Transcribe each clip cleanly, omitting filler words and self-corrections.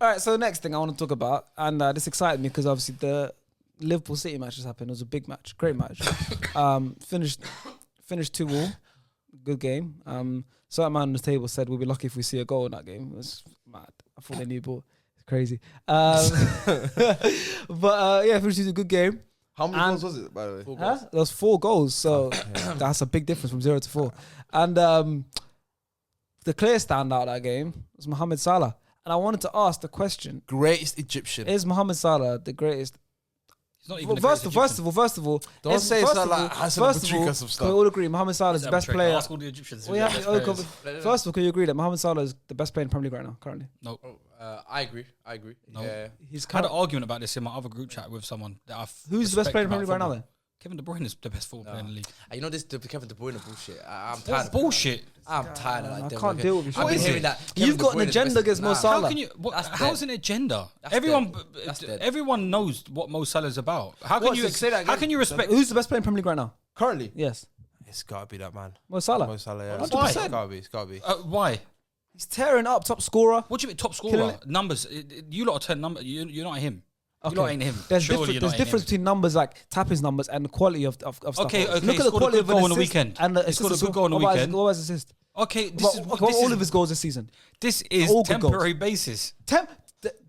All right, so the next thing I want to talk about, and this excited me because obviously the Liverpool City match has happened. It was a big match, great match. Finished 2-2, good game. Certain man on the table said we'll be lucky if we see a goal in that game. It was mad. I thought they knew ball. It's crazy. But yeah, finished a good game. How many goals was it, by the way? 4 goals. There was 4 goals, so that's a big difference from 0 to 4. And the clear standout that game was Mohamed Salah. And I wanted to ask the question: greatest Egyptian. Is Mohamed Salah the greatest? He's not even First of all, don't say Salah has some Patrica of stuff. Can we all agree Mohamed Salah is the best player? Ask all the Egyptians. First of all, can you agree that Mohamed Salah is the best player in the Premier League right now, currently? No. I agree. No. Yeah. I had an argument about this in my other group chat with someone that Who's the best player in the Premier League right now then? Kevin De Bruyne is the best football player in the league. You know this the Kevin De Bruyne bullshit. I'm tired of bullshit. I'm tired of that. I can't deal with you. I've been hearing that. You've got an agenda against Mo Salah. How can you? How's an agenda? Everyone knows what Mo Salah is about. How can you say that? How can you respect? Who's the best player in the Premier League right now? Currently? Yes. It's got to be that man. Mo Salah. Mo Salah, yeah. 100%. It's got to be. Why? He's tearing up, top scorer. What do you mean top scorer? Numbers. You lot are turn number. You're not him. Okay. You lot ain't him. There's difference between numbers like Tapping's numbers and the quality of stuff. Okay. Look at the quality of goal on the weekend. And he scored a good goal on the weekend. What was his assist? Okay, all of his goals this season. This is temporary basis.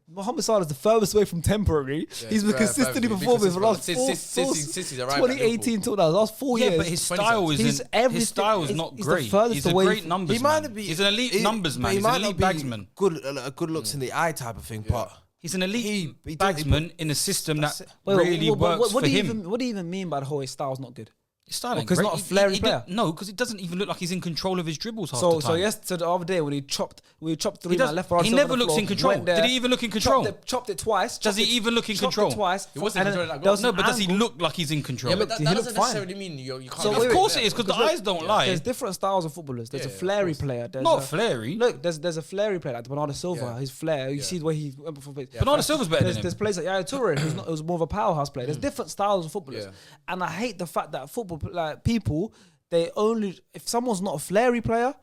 Mohamed Salah is the furthest away from temporary. He's been consistently performing for the last 2018 till now, the last 4 years. Yeah, but his style is not great. He's a great numbers man. He's an elite numbers man. He's an elite bagsman. Good looks in the eye type of thing, but he's an elite bagsman in a system that really works for him. What do you even mean by the whole his style's not good? His style ain't Because he's not a flary player. No, because it doesn't even look like he's in control of his dribbles half the time. So the other day when he chopped 3 man left, right, he never looks in control. Did he even look in control? Chopped it twice. Does he even look in control? Chopped it twice. He wasn't in control of that goal. No, but does he look like he's in control? Yeah, but that he looked doesn't fine. necessarily mean you can't. So of course it is, because the eyes don't lie. There's different styles of footballers. There's a flary player. Not flary. Look, there's a flary player like Bernardo Silva. His flair. You see the way he went before. Bernardo Silva's better than him. There's players like Yaya Toure, who's not. It was more of a powerhouse player. There's different styles of footballers, and I hate the fact that football people. If someone's not a flary player,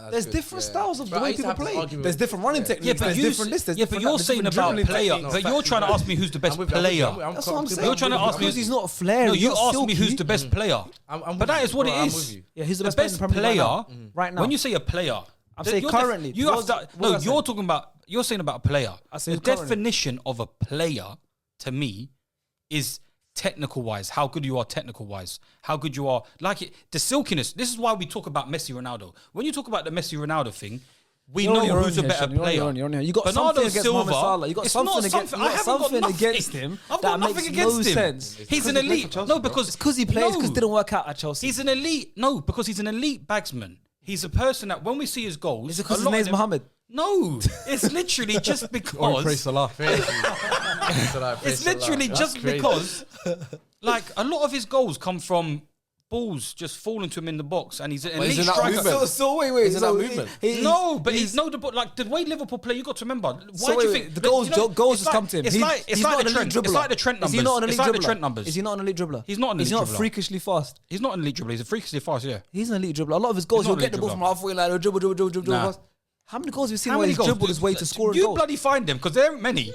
there's different styles of the way people play. There's different running techniques. There's different lists. But you're saying about player. But you're trying to ask me who's the best player. That's what I'm saying. You're trying to ask me because he's not a flare. No, you asked me who's the best player. But that is what it is. Yeah, he's the best player right now. When you say a player, I'm saying currently. You're talking about. You're saying about a player. The definition of a player to me is technical wise, how good you are technical wise, how good you are, the silkiness. This is why we talk about Messi, Ronaldo. When you talk about the Messi, Ronaldo thing, we know who's a better player. You got something against Mohamed Salah. You got something against him that makes no sense. He's an elite. No, because he plays because it didn't work out at Chelsea. He's an elite. No, because he's an elite bagsman. He's a person that when we see his goals, is it because his name's Mohammed? No, it's literally just because. Praise Salah. It's literally just because, like, a lot of his goals come from balls just falling to him in the box, and he's an elite striker. So wait, isn't that movement? But the way Liverpool play, you got to remember. Why do you think the goals just come to him? It's like the Trent numbers. Is he not an elite dribbler? It's like the Trent numbers. Is he not an elite dribbler? He's not an elite dribbler. He's not freakishly fast. He's not an elite dribbler. He's a freakishly fast. Yeah, he's an elite dribbler. A lot of his goals, he'll get the ball from halfway, like dribble. How many goals have you seen where he's dribbled his way to scoring goals? You bloody find them, because there aren't many.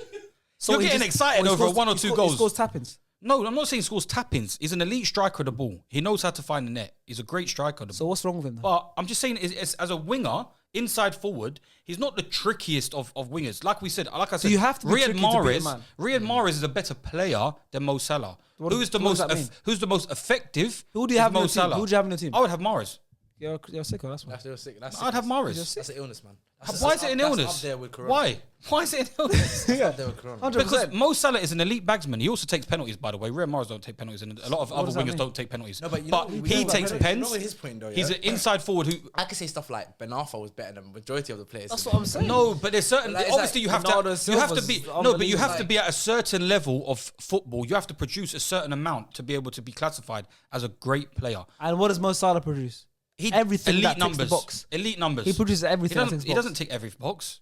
So you're getting excited over 1 or 2 goals. He scores tap-ins. No, I'm not saying he scores tap-ins. He's an elite striker of the ball. He knows how to find the net. He's a great striker of the ball. So what's wrong with him then? But I'm just saying, as a winger, inside forward, he's not the trickiest of wingers. Like I said, so you have to be Riyad Mahrez is a better player than Mo Salah. Who's the most effective? Who do you have in your team? Who do you have in your team? I would have Mahrez. You're sicko, that's why. You're sick. I'd have Mahrez. That's an illness, man. Why is it an illness? Why? Why is it an illness? Yeah, 100%. Because Mo Salah is an elite bagsman. He also takes penalties, by the way. Riyad Mahrez don't take penalties, and a lot of other wingers don't take penalties. No, but he takes pens. His point though, he's an inside forward who I could say stuff like Ben Arfa was better than the majority of the players. That's what I'm saying. No, but there's certain. Obviously, you have to be at a certain level of football. You have to produce a certain amount to be able to be classified as a great player. And what does Mo Salah produce? Everything elite that numbers. Ticks the box. Elite numbers. He produces everything. He doesn't tick every box.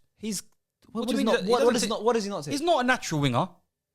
What does he not take? He's not a natural winger.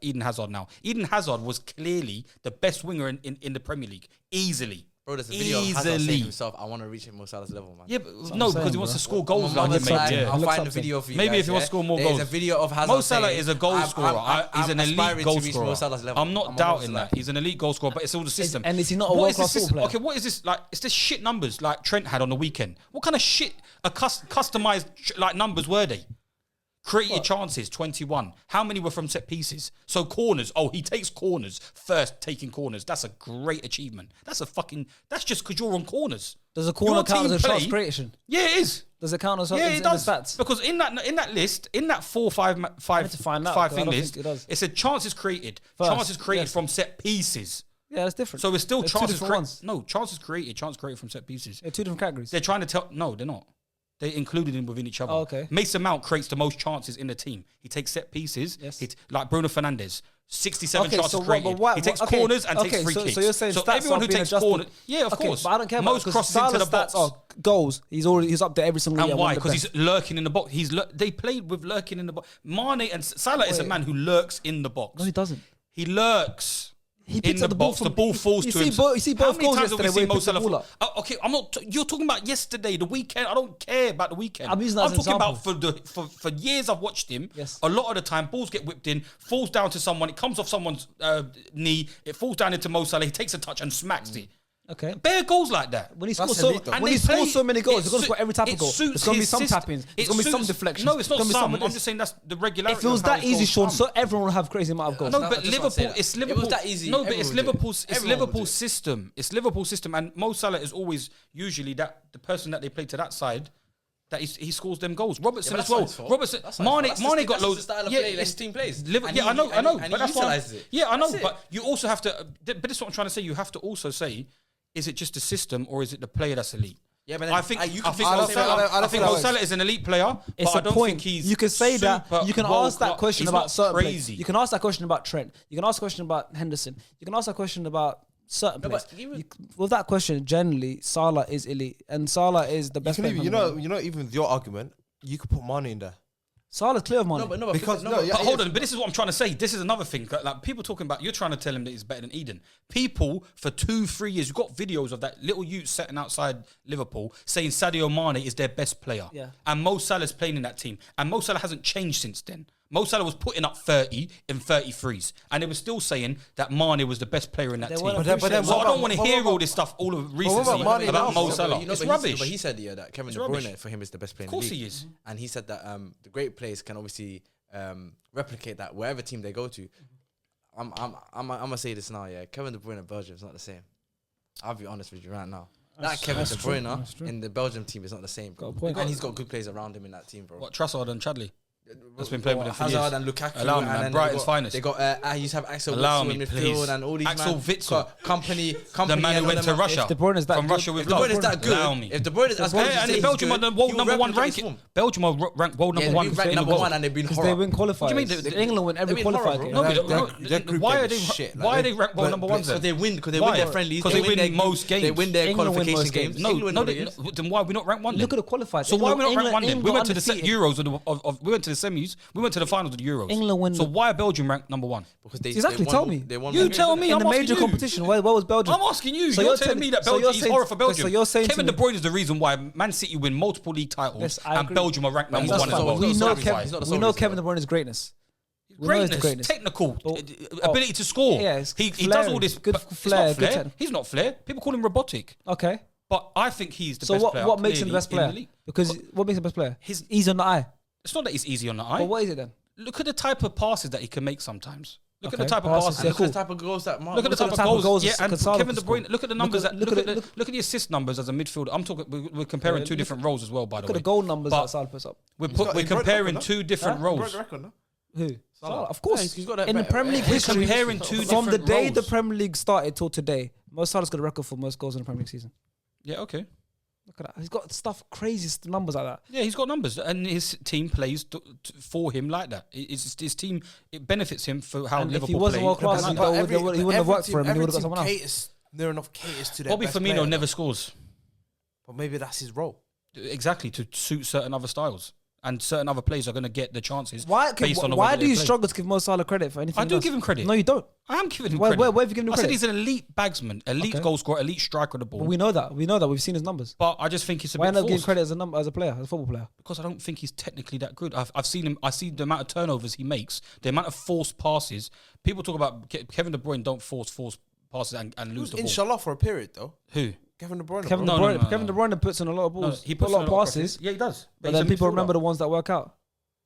Eden Hazard now. Eden Hazard was clearly the best winger in the Premier League, easily. Bro, there's a video of Hazard saying himself, I want to reach Mo Salah's level, man. Yeah, but no, because he wants to score goals On like my him, mate. side, Yeah. I'll find the up to video for you Maybe guys, if he wants to score more There's goals. a video of Hazard Mo Salah saying, is a goal scorer. He's an elite aspiring goal to reach Mo scorer. Salah's level. I'm not Mo doubting Salah. that. He's an elite goal scorer, but it's all the system. And is he not a What is world-class the system? football player? Okay, what is this? Like, it's this shit numbers like Trent had on the weekend. What kind of shit, customized like numbers were they? Created chances, 21. How many were from set pieces? So corners. Oh, he takes corners first, taking corners. That's a great achievement. That's just because you're on corners. Does a corner count as a chance creation? Yeah, it is. Does it count as it does. the stats? Because in that list, in that 5 thing list, it said chances created. Chances created from set pieces. Yeah, that's different. So it's still chances created. No, chances created. Chance created from set pieces. Yeah, two different categories. They're trying to tell. No, they're not. They included him within each other. Oh, okay. Mason Mount creates the most chances in the team. He takes set pieces. Yes. Like Bruno Fernandes. 67 chances so created. He takes corners and takes free kicks. So you're saying stats everyone who takes corners, yeah, of course. But I don't care most about crosses into the box. Are goals. He's up there every single year. And why? Because he's lurking in the box. They played with lurking in the box. Mane and Salah is a man who lurks in the box. No, he doesn't. He lurks. He picks up the box. The ball falls to him. You see both goals yesterday where he picked the ball up. Okay, I'm not. You're talking about yesterday, the weekend. I don't care about the weekend. I'm using that as an talking example. about for years. I've watched him. Yes. A lot of the time, balls get whipped in, falls down to someone. It comes off someone's knee. It falls down into Mo Salah. He takes a touch and smacks it. Okay. Bare goals like that. When he scores so many goals, he's going to score every type of goal. There's going to be some tappings. There's going to be some deflections. No, it's not some. I'm just saying that's the regularity. If it was that easy, Sean, so everyone would have crazy amount of goals. No, but Liverpool, it's Liverpool. It was that easy. No, but it's Liverpool's system. It's Liverpool's system, and Mo Salah is always usually the person that they play to that side. That he scores them goals. Robertson as well. Robertson, Mane got loads. Style of play this team plays. Yeah, I know. But that's why. Yeah, I know. But you also have to. But this is what I'm trying to say. You have to also say, is it just the system or is it the player that's elite? Yeah, but I think Mo Salah is an elite player. It's but I don't think he's. You can say that. You can ask that question about certain players. Crazy. You can ask that question about Trent. You can ask a question about Henderson. You can ask that question about certain players. With that question, generally, Salah is elite, and Salah is the best player. You know, even with your argument, you could put Mane in there. Salah's clear of Mane. But hold on. But this is what I'm trying to say. This is another thing. Like people talking about, you're trying to tell him that he's better than Eden. People for 2-3 years, you've got videos of that little youth sitting outside Liverpool saying Sadio Mane is their best player. Yeah. And Mo Salah's playing in that team. And Mo Salah hasn't changed since then. Mo Salah was putting up 30 in 33s. And they were still saying that Mane was the best player in that team. So I don't want to hear all this stuff all of recently about Mo Salah. It's rubbish. But he said that Kevin De Bruyne for him is the best player in the league. Of course he is. And he said that the great players can obviously replicate that wherever team they go to. I'm gonna say this now, yeah. Kevin De Bruyne in Belgium is not the same. I'll be honest with you right now. That Kevin De Bruyne in the Belgium team is not the same. And he's got good players around him in that team, bro. What, Trossard and Chadley? That's been playing with him for Hazard years. and Lukaku. Allow me, man. Brighton's finest. They got used to have Axel Witsel in midfield and all these Axel Witsel. Company. The man who went to Russia. If De Bruyne is that from good, Russia with if De Bruyne is that good, allow me. If De Bruyne is as good, and Belgium are the world number one ranking. Belgium are ranked world number one. Ranked number one, and they've been horrible. They win qualifiers. What do you mean? England win every qualifier game. No, why are they ranked world number one? Because they win their friendlies. Because they win most games. They win their qualification games. No, then why are we not ranked one? Look at the qualifiers. So why are we not ranked one? Then we went to the Euros. We went to the semis. We went to the finals of the Euros. England win. So why are Belgium ranked number one? Because they exactly. Tell me. You tell me. In the major competition, where was Belgium? I'm asking you. You're telling me that Belgium is horror for Belgium. So you're saying Kevin De Bruyne is the reason why Man City win multiple league titles and Belgium are ranked number one as well. We know Kevin De Bruyne's greatness. Greatness, technical ability to score. He does all this. Good flair. He's not flair. People call him robotic. Okay. But I think he's the best player. So what makes him the best player? Because what makes him the best player? He's easy on the eye. It's not that he's easy on the eye. But what is it then? Look at the type of passes that he can make sometimes. Look at the type of passes. Look at the type of goals that. Look at the type of goals. Yeah, and Kevin De Bruyne. Look at the numbers. Look at the assist numbers as a midfielder. I'm talking. We're comparing two different roles as well. By the way, look at the goal numbers that Salah puts up. We're comparing two different roles. Who? Salah. Of course. He's got that in the Premier League history, comparing two different from the day roles. the Premier League started till today, Mo Salah's got a record for most goals in the Premier League season. Yeah. Okay. Look at that. He's got crazy numbers like that. Yeah, he's got numbers, and his team plays for him like that. His team, it benefits him for how Liverpool play. If he wasn't world class, he wouldn't have worked for him. He would have got someone else. Near enough caters to that. Bobby Firmino never scores. But maybe that's his role. Exactly, to suit certain other styles. And certain other players are going to get the chances. Why do you struggle to give Mo Salah credit for anything? I do give him credit. No, you don't. I am giving him credit. Where have you given him credit? I said he's an elite bagsman, elite goal scorer, elite striker of the ball. But we know that. We've seen his numbers. But I just think it's a Why bit not forced. giving credit as a player, as a football player? Because I don't think he's technically that good. I've seen him. I see the amount of turnovers he makes, the amount of forced passes. People talk about Kevin De Bruyne don't force passes and lose the ball. Inshallah for a period though. Who? Kevin De Bruyne. Kevin De Bruyne puts in a lot of balls. He puts a lot of passes. Yeah, he does. But then people remember the ones that work out.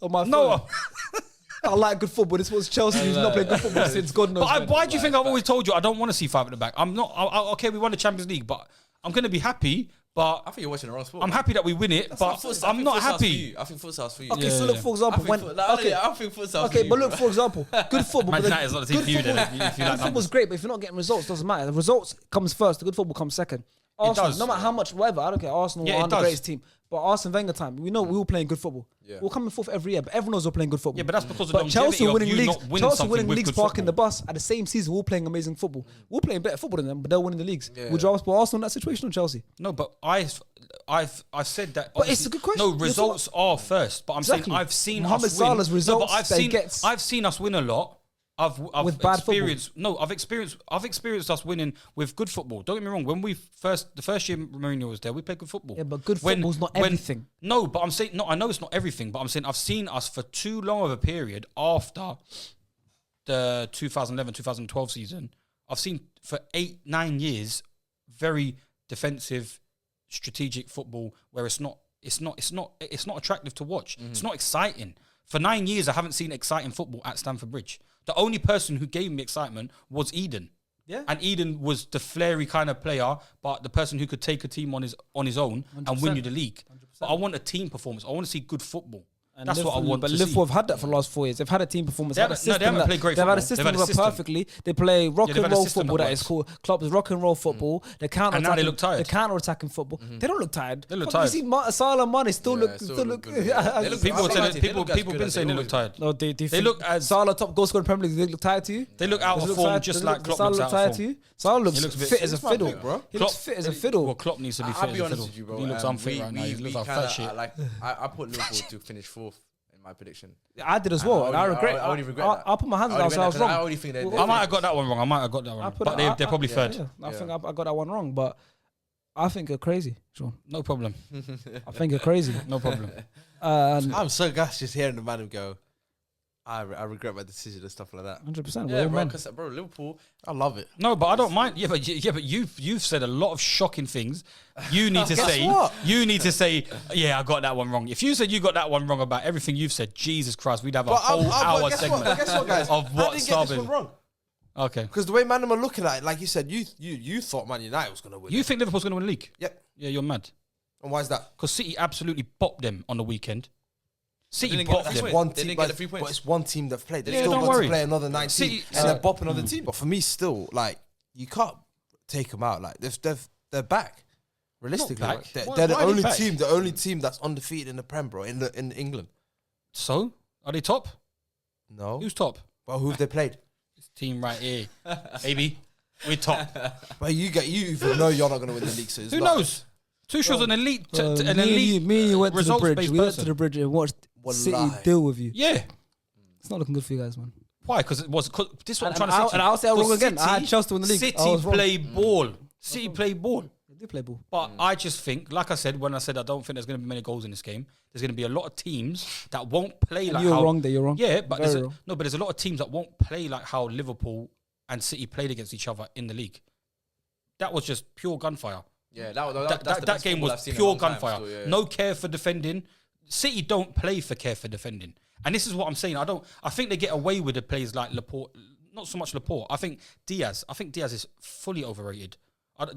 on my phone. No. I like good football. This was Chelsea who's not playing good football since God knows. But when. why do you think I've always told you I don't want to see 5 at the back? I'm not. Okay, we won the Champions League, but I'm going to be happy But I think you're watching the wrong sport. I'm happy that we win it, but I'm not happy. I think futsal's for you. Okay, Yeah, so look, yeah. for example, when I think futsal's for you. but look, for example, good football. Man but United is not the team for you then. If you like good football's numbers. great, but if you're not getting results, doesn't matter. The results comes first. The good football comes second. Arsenal, does. no matter how much, whatever, I don't care. Arsenal Yeah, it aren't the does. greatest team, but Arsene Wenger time, we know we were playing good football. Yeah. We're coming fourth every year, but everyone knows we're playing good football. Yeah, but that's because of But Chelsea longevity of winning you leagues, not winning Chelsea something winning with leagues, good parking the football. bus at the same season. We're playing amazing football. We're playing better football than them, but they're winning the leagues. Yeah. Would you rather put Arsenal in that situation or Chelsea? No, but I've said that. But it's a obviously- good question. No, You're results are first, but I'm Exactly. saying I've seen Mohamed us win. Salah's results No, but that he gets. I've seen us win a lot. I've With bad experienced. No, I've experienced us winning with good football. Don't get me wrong. When the first year Mourinho was there, we played good football. Yeah, but good football's not everything. No, but I'm saying no. I know it's not everything, but I'm saying I've seen us for too long of a period after the 2011-2012 season. I've seen for 8-9 years very defensive, strategic football where it's not attractive to watch. It's not exciting. For 9 years, I haven't seen exciting football at Stamford Bridge. The only person who gave me excitement was Eden. Yeah. And Eden was the flary kind of player, but the person who could take a team on his own and win you the league. But I want a team performance. I want to see good football. And That's what I want But to see. Liverpool have had that for the last 4 years. They've had a team performance. They haven't played great They've had a football. system They've had a that system. perfectly. They play rock they've and had a roll system football that that is works. called Klopp's rock and roll football. They counter And now they look tired. They're counter attacking football. They don't look tired. They look Fuck, tired. You see Salah and Mane still Yeah, look still still look look. good, yeah. They look- People I are think telling they people look as people good been as saying they they look always tired. No, they look as- Salah top goal scorer in the Premier League. They look tired to you. They look out Does of it look form, tired- just does it like look- Klopp Salah looks look out of tired to form. you. Salah looks looks a bit fit as a fit. fiddle. It's my pick, bro. He looks fit as a fiddle. Well, Klopp needs to be fit I'll as be a honest fiddle. with you, bro. He looks unfit right now. He looks like fat shit. I put Liverpool to finish fourth in my prediction. I did as well, and I regret. I already regret that. I'll put my hands I down. already So I was regret that 'cause I wrong. already think I might have got that one wrong. But they're probably third. I think I got that one wrong, but I think you're crazy, Sean. No problem. I think you're crazy. No problem. I'm so gassed just hearing the man go, I regret my decision and stuff like that. 100%. Yeah, We're all bro, men. because bro, Liverpool. I love it. No, but I don't mind. Yeah, but you've said a lot of shocking things. You need to Guess say. what? You need to say. Yeah, I got that one wrong. If you said you got that one wrong about everything you've said, Jesus Christ, we'd have a whole hour segment Guess what, guys? of I what didn't get this one Starvin. wrong. Okay. Because the way Man are looking at it, like you said, you thought Man United was going to win. You think Liverpool's going to win the league? Yep. Yeah, you're mad. And why is that? Because City absolutely bopped them on the weekend. City didn't get bopped the them. points. One They team, didn't get the but, 3 points. but it's one team they've played. They've Yeah, still don't got worry. to play another 19, City- and they're bopping other team. But for me, still, like you can't take them out. Like they're back. Realistically, back. right? They're Why- the why are they only back? team. The only team that's undefeated in the Prem, bro, in England. So, are they top? No, Who's top? but who have they played? This team right here. Baby, we're top. But you even know you're not going to win the league. So it's Who not- knows? Tuchel's an elite, Me an and elite you went to the bridge. results-based We went to person. the bridge and watched City Wallahi. deal with you. Yeah. It's not looking good for you guys, man. Why? Because it was. This is what I'm And trying to say. to you. and I'll say I'm wrong 'Cause again. I had Chelsea to win the league. I City was wrong. play ball. City play ball. They do play ball. But I just think, like I said, when I said I don't think there's going to be many goals in this game, there's going to be a lot of teams that won't play like You're how. wrong there. You're wrong. Yeah, but Very wrong. but there's a lot of teams that won't play like how Liverpool and City played against each other in the league. That was just pure gunfire. Yeah, That game was pure gunfire. No care for defending. City don't play for care for defending. And this is what I'm saying. I think they get away with the plays like Laporte. Not so much Laporte. I think Diaz is fully overrated.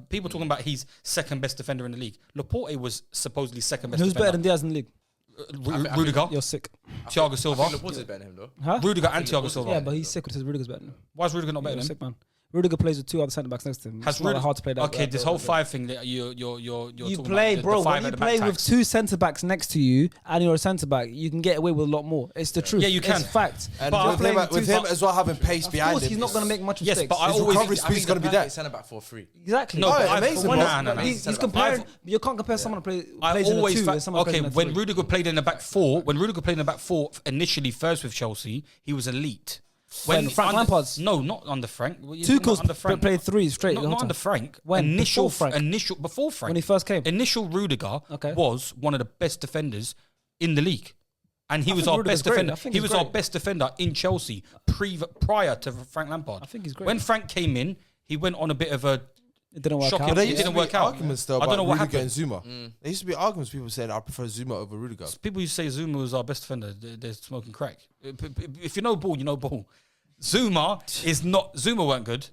People talking about he's second best defender in the league. Laporte was supposedly second best Who's better than defender. Diaz in the league? Rudiger, You're sick. Thiago Silva. Laporte is better than him though. Huh? Rudiger and I think Thiago Laporte's Silva. Yeah, but he's sick with his Rudiger's better than him. Why is Rudiger not better You're than him? sick, man. Rudiger plays with two other centre backs next to him. Has It's not Rudiger hard to play that. Okay, this whole five thing that you're You talking play, about, bro. the five When you at the back play with tags. two centre backs next to you and you're a centre back, you can get away with a lot more. It's the truth. Yeah, you can. It's fact. And But with playing him, with two- him as well having pace Of behind course, him. he's not going to make much Yes, mistakes. but I His always recovery speed's going to be there. Centre back for free. Exactly. No, Oh, but yeah, I've- amazing, When bro. it's- Nah. He's comparing. You can't compare someone who I plays in a always two and someone plays in a when three. Rudiger played in the back four. When Rudiger played in the back four initially, first with Chelsea, he was elite. When Frank Lampard's? No, not under Frank. What are you talking Tuchel's about under Frank. played three straight. No, the whole not under time. Frank. When? Initial Before Frank? before Frank. When he first came. Initial Rudiger Okay. was one of the best defenders in the league. And he I was think our Rudiger's best great. defender. I think He he's was our great. best defender in Chelsea prior to Frank Lampard. I think he's great. When Frank came in, he went on a bit of a It didn't work shocking- out. But there It used didn't to be work out. arguments though I don't about know what Rudiger happened. and Zuma. There used to be arguments. People saying I prefer Zuma over Rudiger. people who say Zuma was our best defender, they're smoking crack. If you know ball, you know ball. Zuma weren't good. Do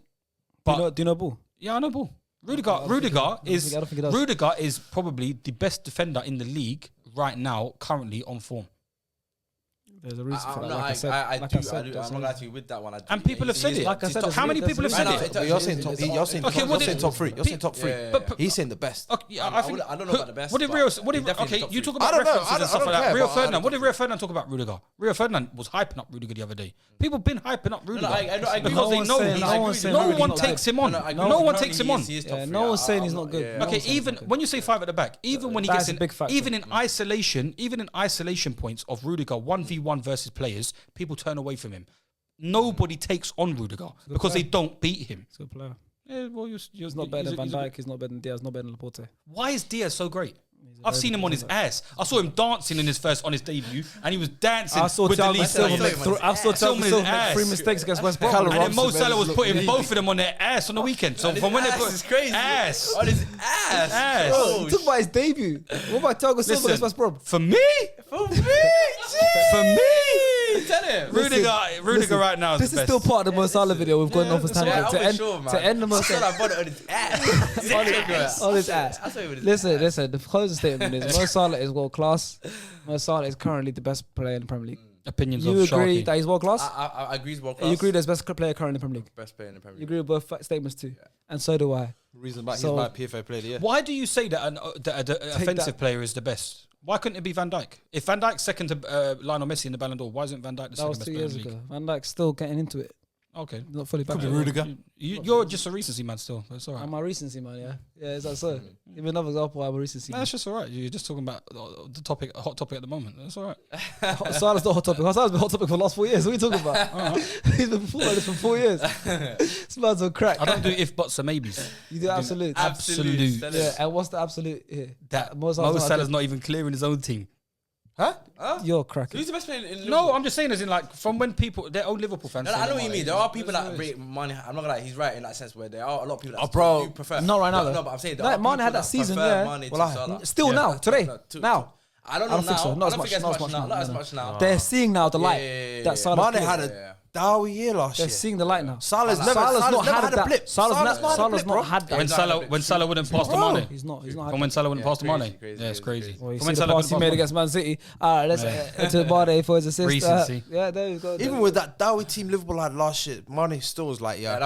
But you know ball? yeah, I know ball. Rudiger is I don't think he does. Rudiger is probably the best defender in the league right now, currently on form. There's a reason for that. No, Like I said, I like do. I said, I'm that's not it. going to with that one. And people have said it. Like I said, How many people have said it? But you're saying top. You're saying Okay, what did- top 3. You're saying top 3. But- He's saying the best. Okay, yeah, I think. don't know about the best, What did but Rio? he's definitely Okay, top you three. talk about I don't know. references I and stuff don't like that. care, Rio but I Ferdinand. don't What did Rio Ferdinand talk about Rudiger? Rio Ferdinand was hyping up Rudiger the other day. People been hyping up Rudiger I agree. because they know no one takes him on. No one takes him on. No one's saying he's not good. Okay, even when you say 5 at the back, even when he gets That's a in, big factor. even in isolation points of Rudiger 1v1 versus players, people turn away from him. Nobody takes on Rudiger because they don't beat him. He's a good player. Yeah, well, He's not better than Van Dijk. He's not better than Diaz. Not better than Laporte. Why is Diaz so great? I've seen him on his ass. I saw him dancing on his debut, and he was dancing I saw with the Thiago lead Silva players. make 3 mistakes against West Brom. And then Mo Salah was putting both of them on their ass on the weekend. So from when they put is crazy. ass, On his ass. ass. Bro, he took about his debut. What about Thiago Silva against West Brom? For me, For me, for me, tell him. Rudiger right now is This the is best. still part of the Mo Salah video we've gone on for time. Yeah, To I'm end, sure, man. to end the Mo I said Salah I bought it on his ass. on his ass. I saw it with his Listen. The closing statement is Mo Salah is world class. Mo Salah is currently the best player in the Premier League. Opinions You of agree Sharky. that he's world class? I agree he's world class. You agree that he's best player currently in the Premier League? Best player in the Premier You League. agree with both statements too? And so do I. Reason why he's So- my PFA player of the year. Why do you say that an offensive that. player is the best? Why couldn't it be Van Dijk? If Van Dijk's second to Lionel Messi in the Ballon d'Or, why isn't Van Dijk the That second was best 2 player in years the league? ago. Van Dijk's still getting into it. Okay. Not fully back. Could be Rudiger. You're just a recency man still. That's all right. I'm a recency man, yeah. Yeah, is that so? Give me another example why I'm a recency No, man. that's just all right. You're just talking about the topic, a hot topic at the moment. That's all right. Salah's not a hot topic. Salah's been a hot topic for the last 4 years. What are you talking about? He's been full of this for 4 years. This man's on crack. I don't do if, buts, or maybes. You do absolute. Absolute. Tell Yeah, him. and what's the absolute here? That Mo Mo Salah's not Salah's not even clear in his own team. Huh? You're Who's cracking. the best player in Liverpool? No, I'm just saying as in like from when people, they're old Liverpool fans. No, say I know that, what you like, mean. There are people it's- that rate Mane. I'm not gonna lie, he's right in that sense where there are a lot of people that bro, do prefer. not right now, though. No, but I'm saying there No, are Mane people had that that season, prefer yeah. Mane to Well, Salah. Still now, today, to- now. I don't know I don't think now. so. Not I as don't much. think Not as much Not now. as much now. They're seeing now the light Yeah. that Salah. Mane had Yeah. a dour year last They're year. seeing the light now. Salah's Salah's not had a that. blip. Salah's not had a not blip, had that. When Salah wouldn't pass to Bro. Mane. He's not had From when Salah wouldn't Yeah, pass to crazy, Mane. crazy, Yeah, it's crazy, crazy. Well, you From see when the Salah pass he couldn't made pass against Man City. All right, let's to Bade for his assist. Recency. Yeah, there you go. Even with that dour team Liverpool had last year, Mane still was like, yeah,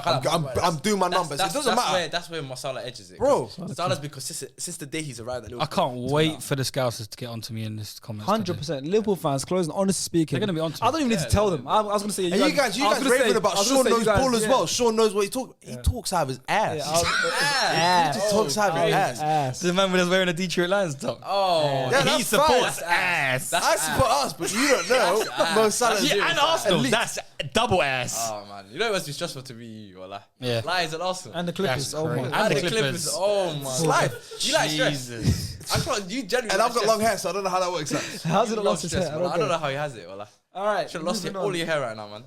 I'm doing my numbers. It doesn't matter. That's where Mo Salah edges it, Bro. Salah's been consistent since the day he's arrived at I Liverpool. can't wait for the Scousers to get onto me in this comment. 100%. Liverpool fans, closing, honestly speaking. They're gonna be onto I don't even need to tell them. I was going to say, And you guys raving about Sean knows ball as well. Sean knows what he talks. He talks out of his ass. Yeah, He just talks out of his ass. ass. The man was wearing a Detroit Lions top. Oh, Yeah, He that's supports fine. ass. I support us, but you don't know. Mo Salah. Yeah, and Arsenal. Elite. That's double ass. Oh man, you know it must be stressful to be you, Wallah. Yeah. Lions and Arsenal. And the Clippers. That's Oh my. crazy. And the the Clippers. Oh my. It's life. You like stress? Jesus. I thought you genuinely. And I've got like long stress. hair, so I don't know how that works out. How's it You not love lost his stress, hair? Wallah. I don't know. know how he has it, Wallah. All right. Should have lost moving all on. your hair right now, man.